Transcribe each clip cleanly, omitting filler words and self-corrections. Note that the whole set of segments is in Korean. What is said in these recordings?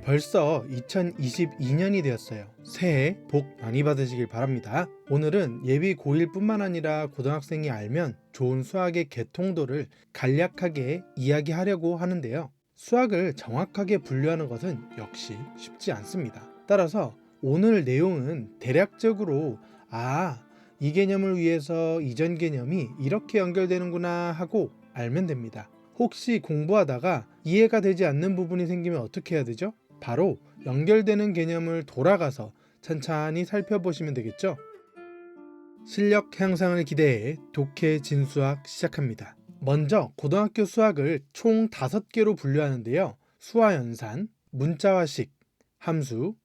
벌써 2022년이 되었어요. 새해 복 많이 받으시길 바랍니다. 오늘은 예비 고1 뿐만 아니라 고등학생이 알면 좋은 수학의 개통도를 간략하게 이야기하려고 하는데요. 수학을 정확하게 분류하는 것은 역시 쉽지 않습니다. 따라서 오늘 내용은 대략적으로 이 개념을 위해서 이전 개념이 이렇게 연결되는구나 하고 알면 됩니다. 혹시 공부하다가 이해가 되지 않는 부분이 생기면 어떻게 해야 되죠? 바로 연결되는 개념을 돌아가서 천천히 살펴보시면 되겠죠? 실력 향상을 기대해 독해 진수학 시작합니다. 먼저 고등학교 수학을 총 5개로 분류하는데요. 수화연산, 문자와식, 함수,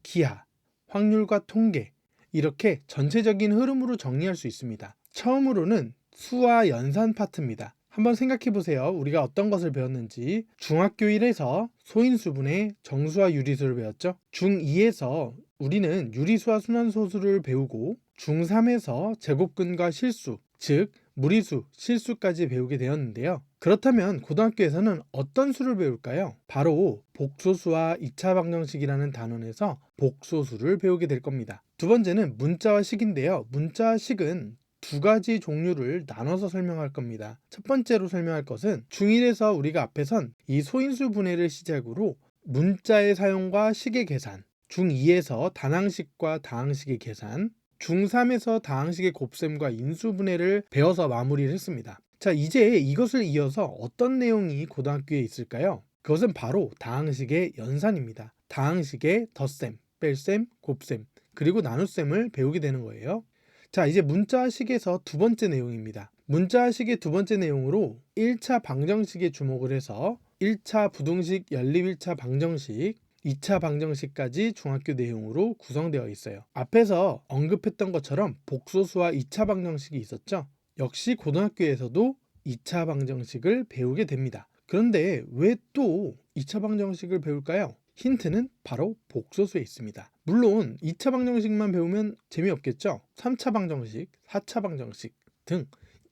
기하, 확률과 통계, 이렇게 전체적인 흐름으로 정리할 수 있습니다. 처음으로는 수화연산 파트입니다. 한번 생각해 보세요. 우리가 어떤 것을 배웠는지. 중학교 1에서 소인수분해 정수와 유리수를 배웠죠. 중2에서 우리는 유리수와 순환소수를 배우고 중3에서 제곱근과 실수, 즉 무리수, 실수까지 배우게 되었는데요. 그렇다면 고등학교에서는 어떤 수를 배울까요? 바로 복소수와 2차 방정식이라는 단원에서 복소수를 배우게 될 겁니다. 두 번째는 문자와 식인데요. 문자와 식은 두 가지 종류를 나눠서 설명할 겁니다. 첫 번째로 설명할 것은 중1에서 우리가 앞에선 이 소인수 분해를 시작으로 문자의 사용과 식의 계산, 중2에서 단항식과 다항식의 계산, 중3에서 다항식의 곱셈과 인수분해를 배워서 마무리를 했습니다. 자, 이제 이것을 이어서 어떤 내용이 고등학교에 있을까요? 그것은 바로 다항식의 연산입니다. 다항식의 덧셈, 뺄셈, 곱셈, 그리고 나눗셈을 배우게 되는 거예요. 자, 이제 문자식에서 두 번째 내용입니다. 문자식의 두 번째 내용으로 1차 방정식에 주목을 해서 1차 부등식, 연립 1차 방정식, 2차 방정식까지 중학교 내용으로 구성되어 있어요. 앞에서 언급했던 것처럼 복소수와 2차 방정식이 있었죠. 역시 고등학교에서도 2차 방정식을 배우게 됩니다. 그런데 왜 또 2차 방정식을 배울까요? 힌트는 바로 복소수에 있습니다. 물론 2차 방정식만 배우면 재미없겠죠. 3차 방정식, 4차 방정식 등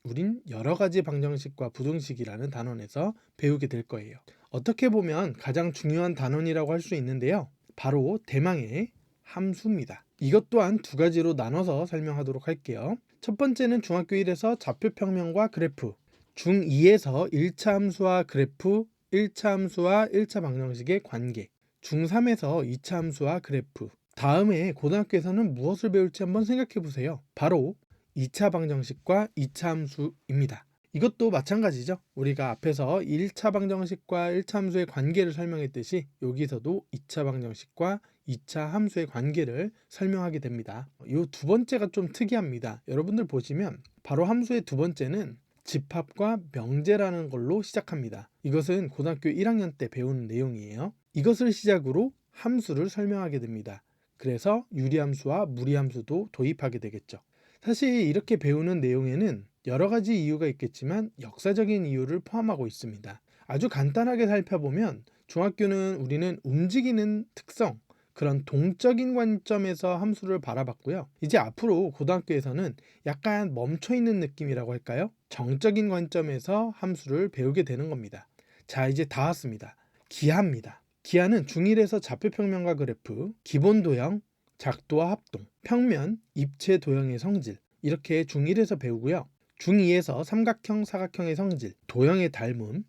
우린 여러 가지 방정식과 부등식이라는 단원에서 배우게 될 거예요. 어떻게 보면 가장 중요한 단원이라고 할 수 있는데요. 바로 대망의 함수입니다. 이것 또한 두 가지로 나눠서 설명하도록 할게요. 첫 번째는 중학교 1에서 좌표평면과 그래프, 중2에서 1차 함수와 그래프, 1차 함수와 1차 방정식의 관계, 중3에서 2차 함수와 그래프. 다음에 고등학교에서는 무엇을 배울지 한번 생각해 보세요. 바로 2차 방정식과 2차 함수입니다. 이것도 마찬가지죠. 우리가 앞에서 1차 방정식과 1차 함수의 관계를 설명했듯이 여기서도 2차 방정식과 2차 함수의 관계를 설명하게 됩니다. 이 두 번째가 좀 특이합니다. 여러분들 보시면 바로 함수의 두 번째는 집합과 명제라는 걸로 시작합니다. 이것은 고등학교 1학년 때 배우는 내용이에요. 이것을 시작으로 함수를 설명하게 됩니다. 그래서 유리함수와 무리함수도 도입하게 되겠죠. 사실 이렇게 배우는 내용에는 여러 가지 이유가 있겠지만 역사적인 이유를 포함하고 있습니다. 아주 간단하게 살펴보면 중학교는 우리는 움직이는 특성, 그런 동적인 관점에서 함수를 바라봤고요. 이제 앞으로 고등학교에서는 약간 멈춰있는 느낌이라고 할까요? 정적인 관점에서 함수를 배우게 되는 겁니다. 자, 이제 다 왔습니다. 기하입니다. 기하는 중1에서 좌표평면과 그래프, 기본 도형, 작도와 합동, 평면, 입체 도형의 성질, 이렇게 중1에서 배우고요. 중2에서 삼각형, 사각형의 성질, 도형의 닮음,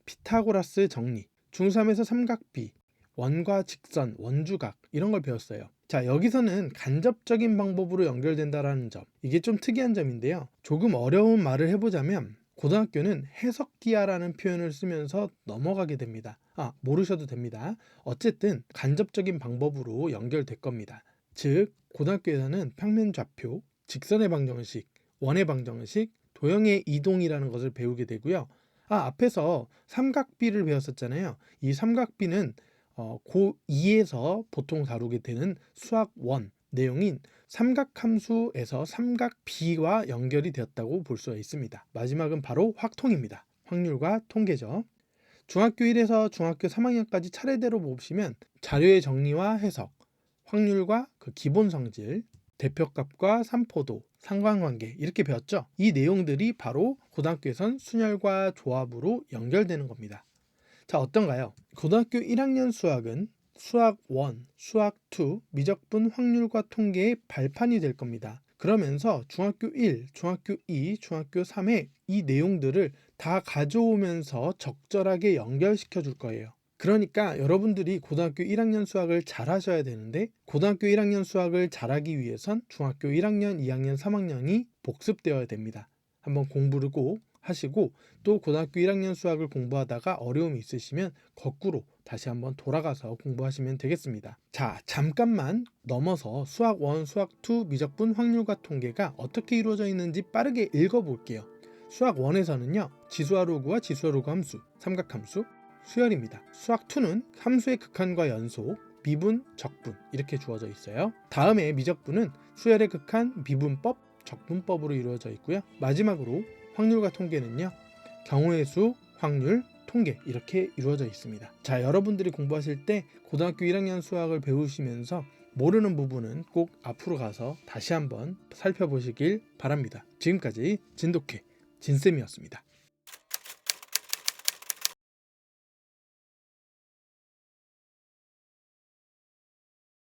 피타고라스 정리, 중3에서 삼각비, 원과 직선, 원주각 이런 걸 배웠어요. 자, 여기서는 간접적인 방법으로 연결된다라는 점, 이게 좀 특이한 점인데요. 조금 어려운 말을 해보자면 고등학교는 해석기하라는 표현을 쓰면서 넘어가게 됩니다. 모르셔도 됩니다. 어쨌든 간접적인 방법으로 연결될 겁니다. 즉 고등학교에서는 평면 좌표, 직선의 방정식, 원의 방정식, 도형의 이동이라는 것을 배우게 되고요. 앞에서 삼각비를 배웠었잖아요. 이 삼각비는 고2에서 보통 다루게 되는 수학 원 내용인 삼각함수에서 삼각비와 연결이 되었다고 볼 수가 있습니다. 마지막은 바로 확통입니다. 확률과 통계죠. 중학교 1에서 중학교 3학년까지 차례대로 보시면 자료의 정리와 해석, 확률과 그 기본 성질, 대표값과 삼포도, 상관관계 이렇게 배웠죠. 이 내용들이 바로 고등학교에선 순열과 조합으로 연결되는 겁니다. 자, 어떤가요? 고등학교 1학년 수학은 수학 1, 수학 2, 미적분 확률과 통계의 발판이 될 겁니다. 그러면서 중학교 1, 중학교 2, 중학교 3에 이 내용들을 다 가져오면서 적절하게 연결시켜 줄 거예요. 그러니까 여러분들이 고등학교 1학년 수학을 잘 하셔야 되는데, 고등학교 1학년 수학을 잘하기 위해선 중학교 1학년, 2학년, 3학년이 복습되어야 됩니다. 한번 공부를 꼭 하시고, 또 고등학교 1학년 수학을 공부하다가 어려움이 있으시면 거꾸로 다시 한번 돌아가서 공부하시면 되겠습니다. 자, 잠깐만 넘어서 수학 1, 수학 2 미적분 확률과 통계가 어떻게 이루어져 있는지 빠르게 읽어볼게요. 수학 1에서는요, 지수화로구와 지수화로구 함수, 삼각함수, 수열입니다. 수학 2는 함수의 극한과 연소, 미분, 적분 이렇게 주어져 있어요. 다음에 미적분은 수열의 극한, 미분법, 적분법으로 이루어져 있고요. 마지막으로 확률과 통계는요, 경우의 수, 확률, 통계 이렇게 이루어져 있습니다. 자, 여러분들이 공부하실 때 고등학교 1학년 수학을 배우시면서 모르는 부분은 꼭 앞으로 가서 다시 한번 살펴보시길 바랍니다. 지금까지 진독해 진쌤이었습니다.